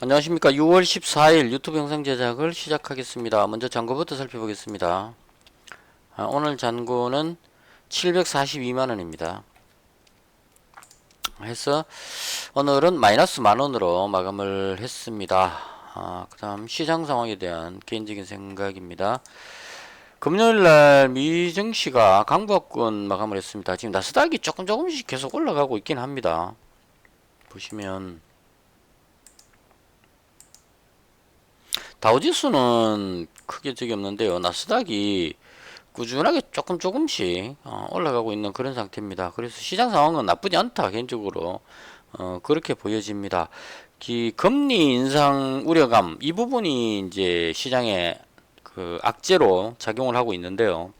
안녕하십니까. 6월 14일 유튜브 영상 제작을 시작하겠습니다. 먼저 잔고부터 살펴보겠습니다. 오늘 잔고는 742만원입니다. 해서 오늘은 마이너스 만원으로 마감을 했습니다. 그 다음 시장 상황에 대한 개인적인 생각입니다. 금요일날 미증시가 강보권 마감을 했습니다. 지금 나스닥이 조금씩 계속 올라가고 있긴 합니다. 보시면 다우지수는 크게 적이 없는데요. 나스닥이 꾸준하게 조금씩 올라가고 있는 그런 상태입니다. 그래서 시장 상황은 나쁘지 않다 개인적으로 그렇게 보여집니다. 금리 인상 우려감 이 부분이 이제 시장에 그 악재로 작용을 하고 있는데요.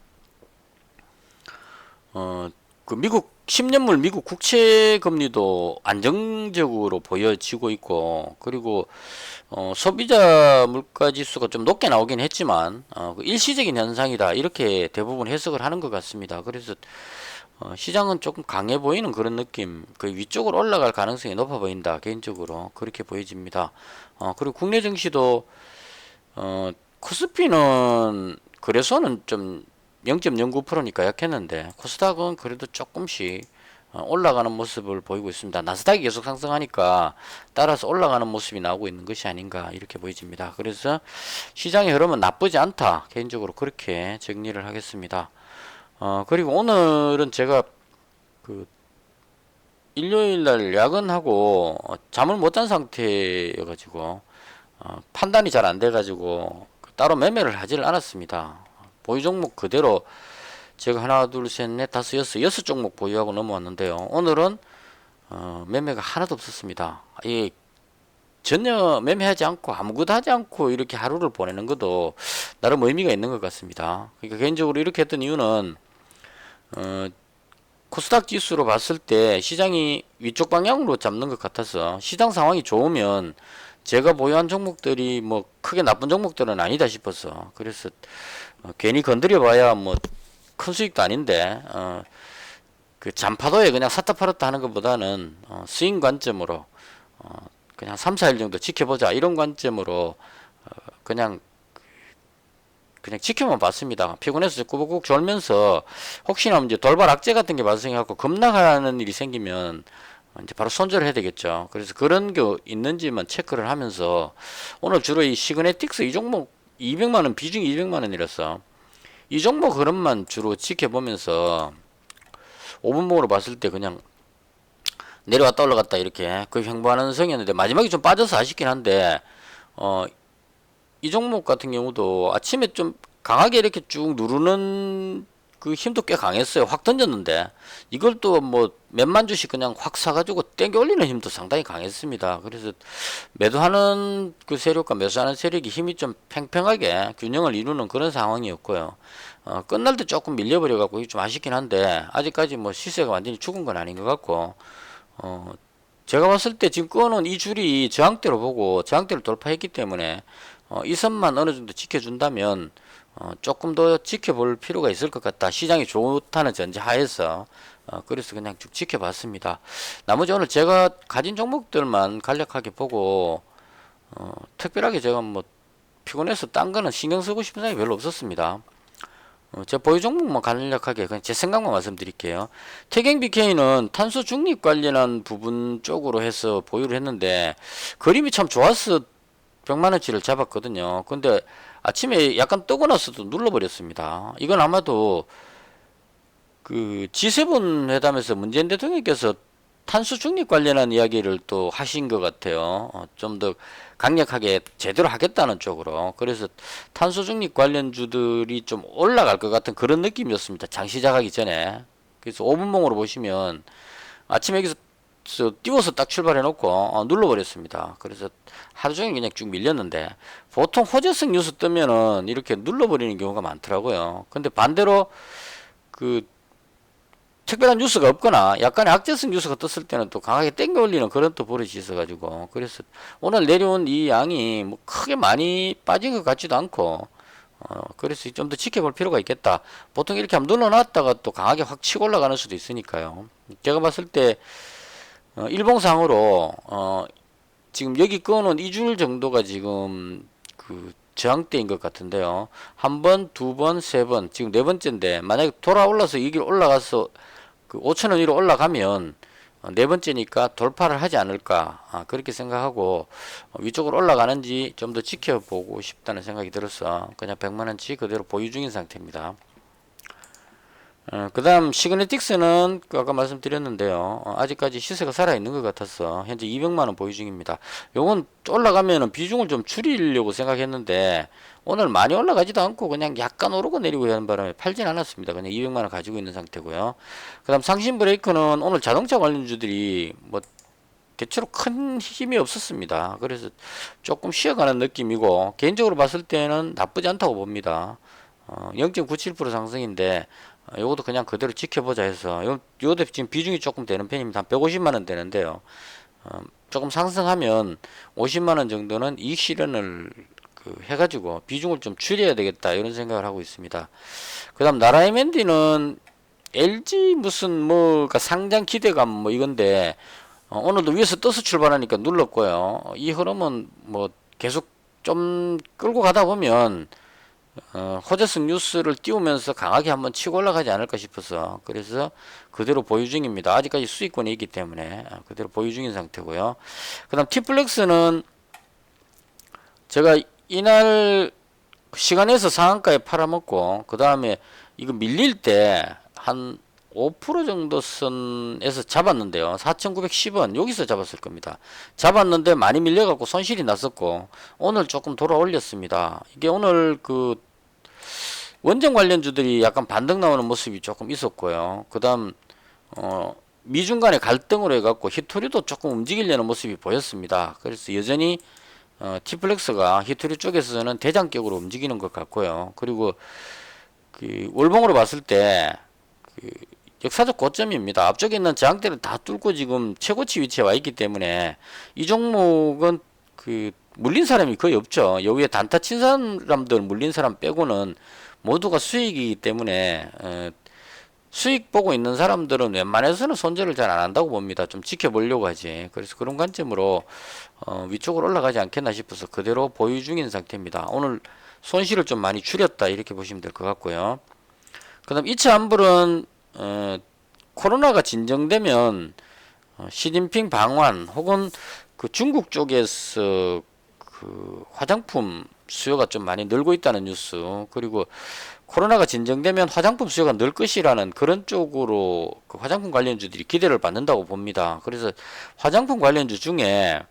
그 미국 10년물 미국 국채 금리도 안정적으로 보여지고 있고, 그리고 소비자 물가 지수가 좀 높게 나오긴 했지만 그 일시적인 현상이다 이렇게 대부분 해석을 하는 것 같습니다. 그래서 시장은 조금 강해 보이는 그런 느낌, 그 위쪽으로 올라갈 가능성이 높아 보인다 개인적으로 그렇게 보여집니다. 그리고 국내 증시도 코스피는 거래소는 좀 0.09%니까 약했는데 코스닥은 그래도 조금씩 올라가는 모습을 보이고 있습니다. 나스닥이 계속 상승하니까 따라서 올라가는 모습이 나오고 있는 것이 아닌가 이렇게 보여집니다. 그래서 시장의 흐름은 나쁘지 않다 개인적으로 그렇게 정리를 하겠습니다. 그리고 오늘은 제가 그 일요일날 야근하고 잠을 못 잔 상태여가지고 판단이 잘 안 돼가지고 따로 매매를 하지를 않았습니다. 보유 종목 그대로 제가 하나 둘 셋 넷 다섯 여섯 종목 보유하고 넘어왔는데요. 오늘은 매매가 하나도 없었습니다. 이 전혀 매매하지 않고 아무것도 하지 않고 이렇게 하루를 보내는 것도 나름 의미가 있는 것 같습니다. 그러니까 개인적으로 이렇게 했던 이유는 코스닥 지수로 봤을 때 시장이 위쪽 방향으로 잡는 것 같아서 시장 상황이 좋으면 제가 보유한 종목들이 뭐 크게 나쁜 종목들은 아니다 싶어서 그래서 괜히 건드려 봐야 뭐 큰 수익도 아닌데 그 잔파도에 그냥 샀다 팔았다 하는 것보다는 스윙 관점으로 그냥 3, 4일 정도 지켜보자 이런 관점으로 그냥 지켜만 봤습니다. 피곤해서 꾸벅꾸벅 졸면서 혹시나 이제 돌발 악재 같은 게 발생해갖고 급락하는 일이 생기면 이제 바로 손절을 해야 되겠죠. 그래서 그런 게 있는지만 체크를 하면서 오늘 주로 이 시그네틱스 이 종목 200만원 비중이 200만원이라서 이 종목 흐름만 주로 지켜보면서 5분봉으로 봤을 때 그냥 내려왔다 올라갔다 이렇게 그 횡보하는 성이었는데 마지막에 좀 빠져서 아쉽긴 한데 이 종목 같은 경우도 아침에 좀 강하게 이렇게 쭉 누르는 그 힘도 꽤 강했어요. 확 던졌는데 이걸 또 뭐 몇만 주씩 그냥 확 사가지고 땡겨 올리는 힘도 상당히 강했습니다. 그래서 매도하는 그 세력과 매수하는 세력이 힘이 좀 팽팽하게 균형을 이루는 그런 상황이었고요. 끝날 때 조금 밀려버려갖고 좀 아쉽긴 한데 아직까지 뭐 시세가 완전히 죽은 건 아닌 것 같고 제가 봤을 때 지금 끊은 이 줄이 저항대로 보고 저항대를 돌파했기 때문에 이 선만 어느 정도 지켜준다면 조금 더 지켜볼 필요가 있을 것 같다. 시장이 좋다는 전제 하에서 그래서 그냥 쭉 지켜봤습니다. 나머지 오늘 제가 가진 종목들만 간략하게 보고 특별하게 제가 뭐 피곤해서 딴 거는 신경 쓰고 싶은 생각이 별로 없었습니다. 제 보유 종목만 간략하게 그냥 제 생각만 말씀드릴게요. 태경 BK는 탄소 중립 관련한 부분 쪽으로 해서 보유를 했는데 그림이 참 좋아서 100만원치를 잡았거든요. 근데 아침에 약간 뜨고 나서도 눌러버렸습니다. 이건 아마도 그 G7 회담에서 문재인 대통령께서 탄소 중립 관련한 이야기를 또 하신 것 같아요. 좀 더 강력하게 제대로 하겠다는 쪽으로. 그래서 탄소 중립 관련주들이 좀 올라갈 것 같은 그런 느낌이었습니다. 장 시작하기 전에. 그래서 5분봉으로 보시면 아침에 여기서 띄워서 딱 출발해 놓고 눌러버렸습니다. 그래서 하루 종일 그냥 쭉 밀렸는데 보통 호재성 뉴스 뜨면은 이렇게 눌러버리는 경우가 많더라고요. 근데 반대로 그 특별한 뉴스가 없거나 약간의 악재성 뉴스가 떴을 때는 또 강하게 땡겨 올리는 그런 또 버릇이 있어가지고 그래서 오늘 내려온 이 양이 뭐 크게 많이 빠진 것 같지도 않고 그래서 좀 더 지켜볼 필요가 있겠다. 보통 이렇게 한번 눌러놨다가 또 강하게 확 치고 올라가는 수도 있으니까요. 제가 봤을 때 일봉상으로 지금 여기 거는 2줄 정도가 지금 그 저항대인 것 같은데요. 한 번, 두 번, 세 번, 지금 네 번째인데 만약에 돌아 올라서 이 길 올라가서 그 5,000원 위로 올라가면 네 번째니까 돌파를 하지 않을까 그렇게 생각하고 위쪽으로 올라가는지 좀 더 지켜보고 싶다는 생각이 들어서 그냥 100만원치 그대로 보유 중인 상태입니다. 그 다음 시그네틱스는 아까 말씀드렸는데요. 아직까지 시세가 살아있는 것 같아서 현재 200만원 보유 중입니다. 요건 올라가면은 비중을 좀 줄이려고 생각했는데 오늘 많이 올라가지도 않고 그냥 약간 오르고 내리고 하는 바람에 팔진 않았습니다. 그냥 200만원 가지고 있는 상태고요. 그 다음 상신 브레이크는 오늘 자동차 관련주들이 뭐 대체로 큰 힘이 없었습니다. 그래서 조금 쉬어가는 느낌이고 개인적으로 봤을 때는 나쁘지 않다고 봅니다. 0.97% 상승인데 요것도 그냥 그대로 지켜보자 해서 요도 지금 비중이 조금 되는 편입니다. 한 150만원 되는데요. 조금 상승하면 50만원 정도는 이익 실현을 해가지고 비중을 좀 줄여야 되겠다 이런 생각을 하고 있습니다. 그 다음 나라이멘디는 LG 무슨 뭐가 상장 기대감 뭐 이건데 오늘도 위에서 떠서 출발하니까 눌렀고요. 이 흐름은 뭐 계속 좀 끌고 가다 보면 호재성 뉴스를 띄우면서 강하게 한번 치고 올라가지 않을까 싶어서 그래서 그대로 보유 중입니다. 아직까지 수익권이 있기 때문에 그대로 보유 중인 상태고요. 그 다음 티플렉스는 제가 이날 시간에서 상한가에 팔아먹고 그 다음에 이거 밀릴 때 한 5% 정도 선에서 잡았는데요. 4,910원 여기서 잡았을 겁니다. 잡았는데 많이 밀려갖고 손실이 났었고 오늘 조금 돌아 올렸습니다. 이게 오늘 그 원전 관련주들이 약간 반등 나오는 모습이 조금 있었고요. 그 다음 미중 간의 갈등으로 해갖고 히토리도 조금 움직이려는 모습이 보였습니다. 그래서 여전히 티플렉스가 히토리 쪽에서는 대장격으로 움직이는 것 같고요. 그리고 그 월봉으로 봤을 때 그 역사적 고점입니다. 앞쪽에 있는 저항대를 다 뚫고 지금 최고치 위치에 와 있기 때문에 이 종목은 그 물린 사람이 거의 없죠. 여기에 단타 친 사람들 물린 사람 빼고는 모두가 수익이기 때문에 수익 보고 있는 사람들은 웬만해서는 손절을 잘 안 한다고 봅니다. 좀 지켜보려고 하지. 그래서 그런 관점으로 위쪽으로 올라가지 않겠나 싶어서 그대로 보유 중인 상태입니다. 오늘 손실을 좀 많이 줄였다 이렇게 보시면 될 것 같고요. 그 다음 이차환불은 코로나가 진정되면 시진핑 방한 혹은 그 중국 쪽에서 그 화장품 수요가 좀 많이 늘고 있다는 뉴스, 그리고 코로나가 진정되면 화장품 수요가 늘 것이라는 그런 쪽으로 그 화장품 관련주들이 기대를 받는다고 봅니다. 그래서 화장품 관련주 중에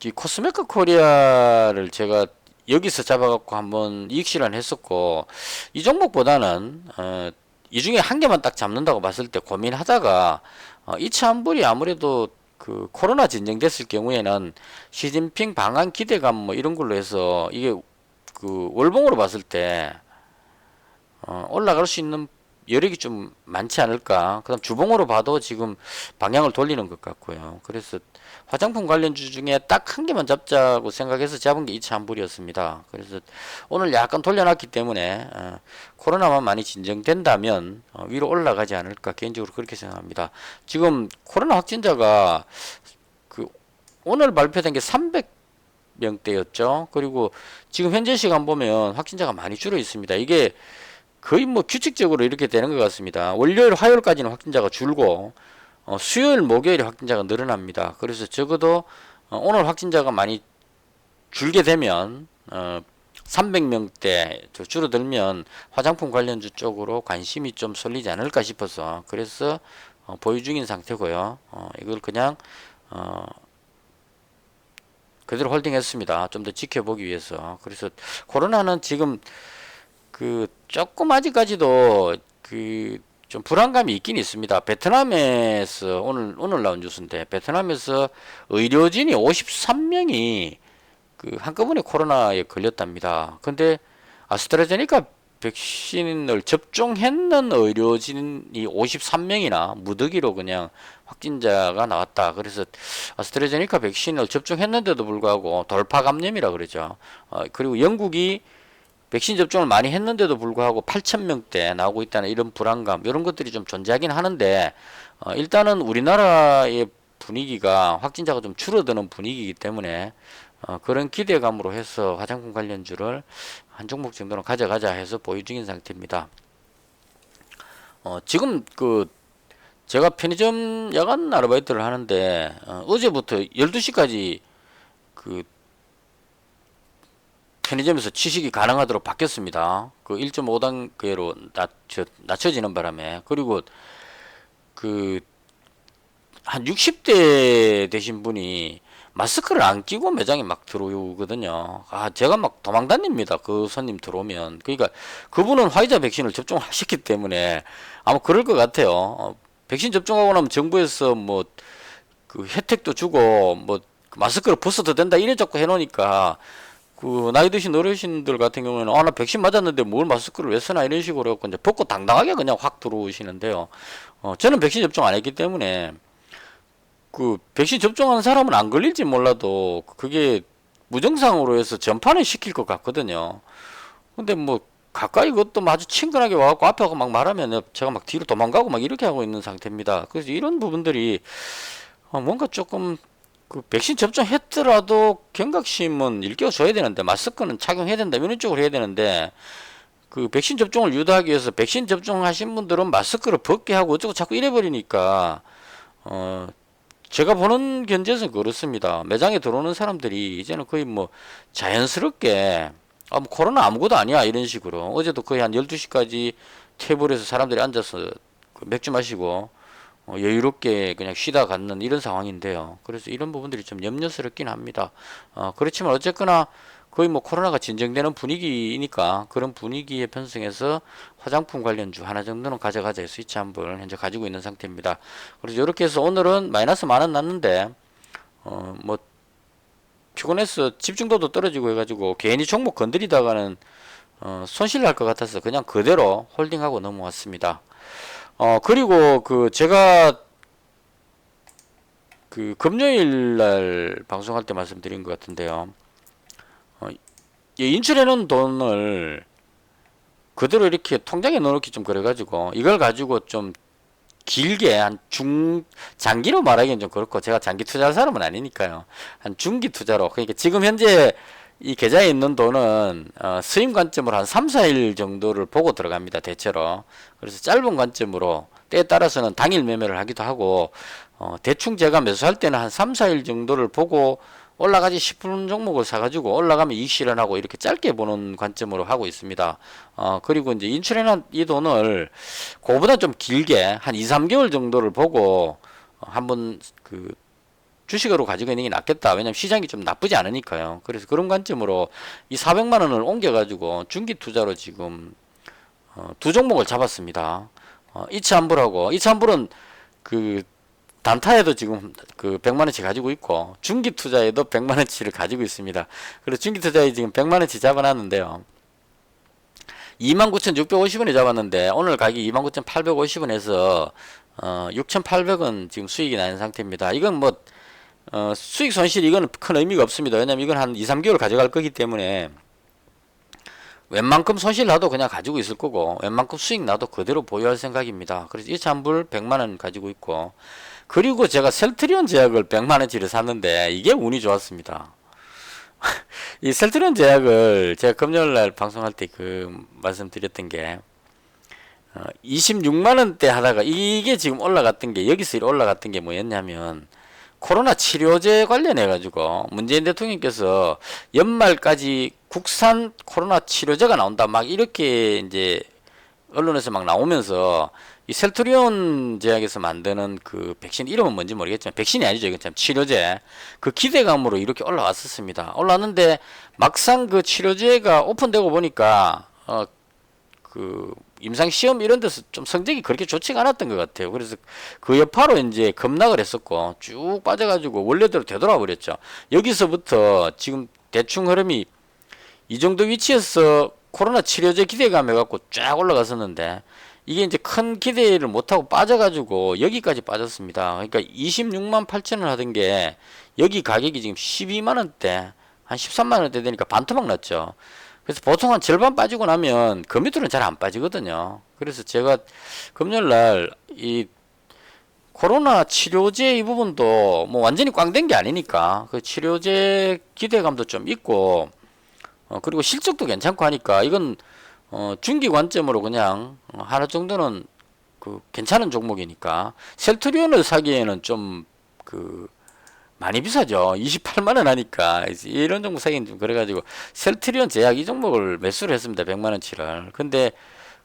이 코스메카 코리아를 제가 여기서 잡아갖고 한번 이익 실현했었고 이 종목보다는 이 중에 한 개만 딱 잡는다고 봤을 때 고민하다가 이차환불이 아무래도 그 코로나 진정됐을 경우에는 시진핑 방한 기대감 뭐 이런 걸로 해서 이게 그 월봉으로 봤을 때 올라갈 수 있는 여력이 좀 많지 않을까. 그다음 주봉으로 봐도 지금 방향을 돌리는 것 같고요. 그래서 화장품 관련주 중에 딱 한 개만 잡자고 생각해서 잡은 게 이차환불이었습니다. 그래서 오늘 약간 돌려놨기 때문에 코로나만 많이 진정된다면 위로 올라가지 않을까 개인적으로 그렇게 생각합니다. 지금 코로나 확진자가 그 오늘 발표된 게 300명대였죠. 그리고 지금 현재 시간 보면 확진자가 많이 줄어 있습니다. 이게 거의 뭐 규칙적으로 이렇게 되는 것 같습니다. 월요일, 화요일까지는 확진자가 줄고 수요일, 목요일에 확진자가 늘어납니다. 그래서 적어도 오늘 확진자가 많이 줄게 되면 300명대 줄어들면 화장품 관련주 쪽으로 관심이 좀 쏠리지 않을까 싶어서 그래서 보유 중인 상태고요. 이걸 그냥 그대로 홀딩했습니다. 좀 더 지켜보기 위해서. 그래서 코로나는 지금 그 조금 아직까지도 그 좀 불안감이 있긴 있습니다. 베트남에서 오늘 나온 뉴스인데 베트남에서 의료진이 53명이 그 한꺼번에 코로나에 걸렸답니다. 근데 아스트라제네카 백신을 접종했는 의료진이 53명이나 무더기로 그냥 확진자가 나왔다. 그래서 아스트라제네카 백신을 접종했는데도 불구하고 돌파 감염이라 그러죠. 그리고 영국이 백신 접종을 많이 했는데도 불구하고 8,000명대 나오고 있다는 이런 불안감, 이런 것들이 좀 존재하긴 하는데 일단은 우리나라의 분위기가 확진자가 좀 줄어드는 분위기이기 때문에 그런 기대감으로 해서 화장품 관련주를 한 종목 정도는 가져가자 해서 보유 중인 상태입니다. 지금 제가 편의점 야간 아르바이트를 하는데 어제부터 12시까지 그 편의점에서 취식이 가능하도록 바뀌었습니다. 그 1.5단계로 낮춰지는 바람에. 그리고 한 60대 되신 분이 마스크를 안 끼고 매장에 막 들어오거든요. 제가 막 도망 다닙니다. 그 손님 들어오면. 그러니까 그분은 화이자 백신을 접종하셨기 때문에 아마 그럴 것 같아요. 백신 접종하고 나면 정부에서 뭐 그 혜택도 주고 뭐 마스크를 벗어도 된다 이래 자꾸 해놓으니까 그 나이 드신 어르신들 같은 경우에는 나 백신 맞았는데 뭘 마스크를 왜 쓰나 이런 식으로 해갖고 이제 벗고 당당하게 그냥 확 들어오시는데요. 저는 백신 접종 안 했기 때문에 그 백신 접종한 사람은 안 걸릴지 몰라도 그게 무증상으로 해서 전파는 시킬 것 같거든요. 근데 뭐 가까이 그것도 아주 친근하게 와갖고 앞에 가고 막 말하면 제가 막 뒤로 도망가고 막 이렇게 하고 있는 상태입니다. 그래서 이런 부분들이 뭔가 조금 그 백신 접종했더라도 경각심은 일깨워줘야 되는데 마스크는 착용해야 된다 이런 쪽으로 해야 되는데 그 백신 접종을 유도하기 위해서 백신 접종하신 분들은 마스크를 벗게 하고 어쩌고 자꾸 이래 버리니까 제가 보는 견제에서는 그렇습니다. 매장에 들어오는 사람들이 이제는 거의 뭐 자연스럽게 뭐 코로나 아무것도 아니야 이런 식으로 어제도 거의 한 12시까지 테이블에서 사람들이 앉아서 그 맥주 마시고 여유롭게 그냥 쉬다 갔는 이런 상황인데요. 그래서 이런 부분들이 좀 염려스럽긴 합니다. 그렇지만 어쨌거나 거의 뭐 코로나가 진정되는 분위기니까 그런 분위기에 편승해서 화장품 관련주 하나 정도는 가져가자 해서 스위치 한번 현재 가지고 있는 상태입니다. 그래서 이렇게 해서 오늘은 마이너스 10,000원 났는데 뭐 피곤해서 집중도도 떨어지고 해가지고 괜히 종목 건드리다가는 손실 날 것 같아서 그냥 그대로 홀딩하고 넘어왔습니다. 그리고 제가 금요일 날 방송할 때 말씀드린 것 같은데요. 인출해놓은 돈을 그대로 이렇게 통장에 넣어놓기 좀 그래가지고 이걸 가지고 좀 길게 장기로 말하기엔 좀 그렇고 제가 장기 투자할 사람은 아니니까요. 한 중기 투자로 그러니까 지금 현재 이 계좌에 있는 돈은 수익 관점으로 한 3, 4일 정도를 보고 들어갑니다. 대체로. 그래서 짧은 관점으로 때에 따라서는 당일 매매를 하기도 하고 대충 제가 매수할 때는 한 3, 4일 정도를 보고 올라가지 싶은 종목을 사가지고 올라가면 이익 실현하고 이렇게 짧게 보는 관점으로 하고 있습니다. 그리고 이제 인출해놓은 이 돈을 그거보다 좀 길게 한 2, 3개월 정도를 보고 한번 주식으로 가지고 있는 게 낫겠다. 왜냐면 시장이 좀 나쁘지 않으니까요. 그래서 그런 관점으로 이 400만 원을 옮겨가지고 중기 투자로 지금 두 종목을 잡았습니다. 이차한불하고 이차한불은 단타에도 지금 100만 원치 가지고 있고 중기 투자에도 100만 원치를 가지고 있습니다. 그래서 중기 투자에 지금 100만 원치 잡아놨는데요. 29,650원에 잡았는데 오늘 가격이 29,850원에서 6,800원 지금 수익이 나는 상태입니다. 이건 뭐 수익 손실 이거는 큰 의미가 없습니다. 왜냐면 이건 한 2, 3개월 가져갈 거기 때문에 웬만큼 손실 나도 그냥 가지고 있을 거고 웬만큼 수익 나도 그대로 보유할 생각입니다. 그래서 이 찬불 100만원 가지고 있고 그리고 제가 셀트리온 제약을 100만원치를 샀는데 이게 운이 좋았습니다. 이 셀트리온 제약을 제가 금요일날 방송할 때 말씀드렸던 게 26만원대 하다가 이게 지금 올라갔던 게 여기서 올라갔던 게 뭐였냐면 코로나 치료제 관련해 가지고 문재인 대통령께서 연말까지 국산 코로나 치료제가 나온다 막 이렇게 이제 언론에서 막 나오면서 이 셀트리온 제약에서 만드는 백신 이름은 뭔지 모르겠지만 백신이 아니죠. 이건 참 치료제. 기대감으로 이렇게 올라왔었습니다. 올라왔는데 막상 치료제가 오픈되고 보니까 임상 시험 이런 데서 좀 성적이 그렇게 좋지가 않았던 것 같아요. 그래서 그 여파로 이제 급락을 했었고 쭉 빠져가지고 원래대로 되돌아 버렸죠. 여기서부터 지금 대충 흐름이 이 정도 위치에서 코로나 치료제 기대감 해갖고 쫙 올라갔었는데 이게 이제 큰 기대를 못하고 빠져가지고 여기까지 빠졌습니다. 그러니까 26만 8천 원 하던 게 여기 가격이 지금 12만 원대 한 13만 원대 되니까 반토막 났죠. 그래서 보통 한 절반 빠지고 나면 그 밑으로는 잘 안 빠지거든요. 그래서 제가 금요일날 코로나 치료제 이 부분도 뭐 완전히 꽝 된 게 아니니까 그 치료제 기대감도 좀 있고 그리고 실적도 괜찮고 하니까 이건 중기 관점으로 그냥 하나 정도는 그 괜찮은 종목이니까 셀트리온을 사기에는 좀 그 많이 비싸죠. 28만 원 하니까 이런 종목 사기는 좀 그래가지고 셀트리온 제약 이 종목을 매수를 했습니다. 100만 원치를. 근데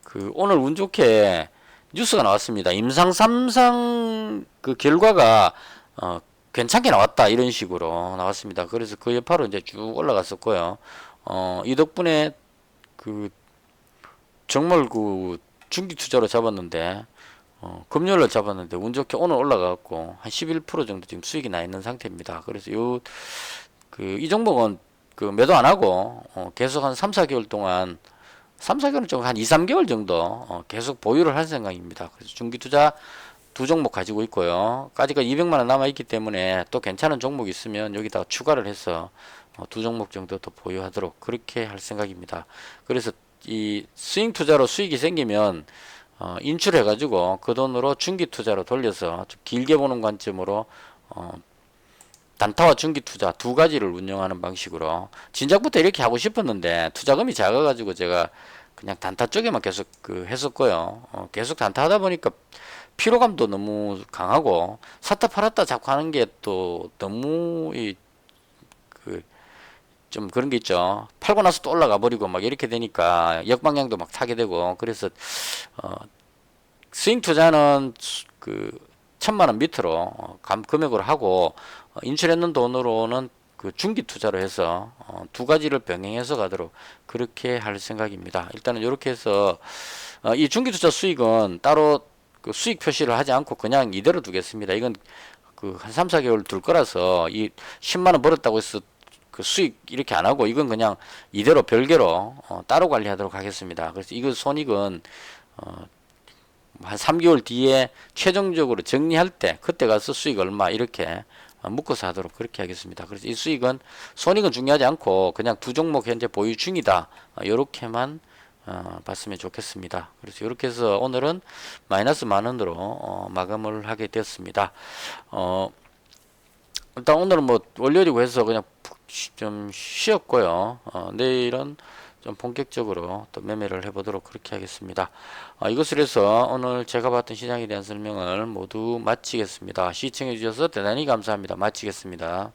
그 오늘 운 좋게 뉴스가 나왔습니다. 임상 3상 그 결과가 괜찮게 나왔다 이런 식으로 나왔습니다. 그래서 그 여파로 이제 쭉 올라갔었고요. 이 덕분에 그 정말 그 중기 투자로 잡았는데 금요일로 잡았는데 운 좋게 오늘 올라가고 한 11% 정도 지금 수익이 나 있는 상태입니다. 그래서 이 종목은 그 매도 안 하고 계속 한 3, 4개월 동안 3, 4개월은 좀 한 2, 3개월 정도 계속 보유를 할 생각입니다. 그래서 중기 투자 두 종목 가지고 있고요. 까지가 200만 원 남아 있기 때문에 또 괜찮은 종목 있으면 여기다가 추가를 해서 두 종목 정도 더 보유하도록 그렇게 할 생각입니다. 그래서 이 스윙 투자로 수익이 생기면 인출해 가지고 그 돈으로 중기 투자로 돌려서 좀 길게 보는 관점으로 단타와 중기 투자 두 가지를 운영하는 방식으로 진작부터 이렇게 하고 싶었는데 투자금이 작아가지고 제가 그냥 단타 쪽에만 계속 그 했었고요. 계속 단타 하다 보니까 피로감도 너무 강하고 샀다 팔았다 자꾸 하는 게 또 너무 그 좀 그런 게 있죠. 팔고 나서 또 올라가 버리고 막 이렇게 되니까 역방향도 막 타게 되고 그래서 스윙 투자는 그 1,000만 원 밑으로 금액으로 하고 인출했는 돈으로는 그 중기 투자로 해서 두 가지를 병행해서 가도록 그렇게 할 생각입니다. 일단은 이렇게 해서 이 중기 투자 수익은 따로 그 수익 표시를 하지 않고 그냥 이대로 두겠습니다. 이건 그 한 3, 4개월 둘 거라서 이 10만 원 벌었다고 해서 그 수익 이렇게 안 하고 이건 그냥 이대로 별개로 따로 관리하도록 하겠습니다. 그래서 이거 손익은 한 3개월 뒤에 최종적으로 정리할 때 그때 가서 수익 얼마 이렇게 묶어서 하도록 그렇게 하겠습니다. 그래서 이 수익은 손익은 중요하지 않고 그냥 두 종목 현재 보유 중이다. 이렇게만 봤으면 좋겠습니다. 그래서 이렇게 해서 오늘은 마이너스 만 원으로 마감을 하게 되었습니다. 일단 오늘은 뭐 월요일이고 해서 그냥 좀 쉬었고요. 내일은 좀 본격적으로 또 매매를 해보도록 그렇게 하겠습니다. 이것을 해서 오늘 제가 봤던 시장에 대한 설명을 모두 마치겠습니다. 시청해 주셔서 대단히 감사합니다. 마치겠습니다.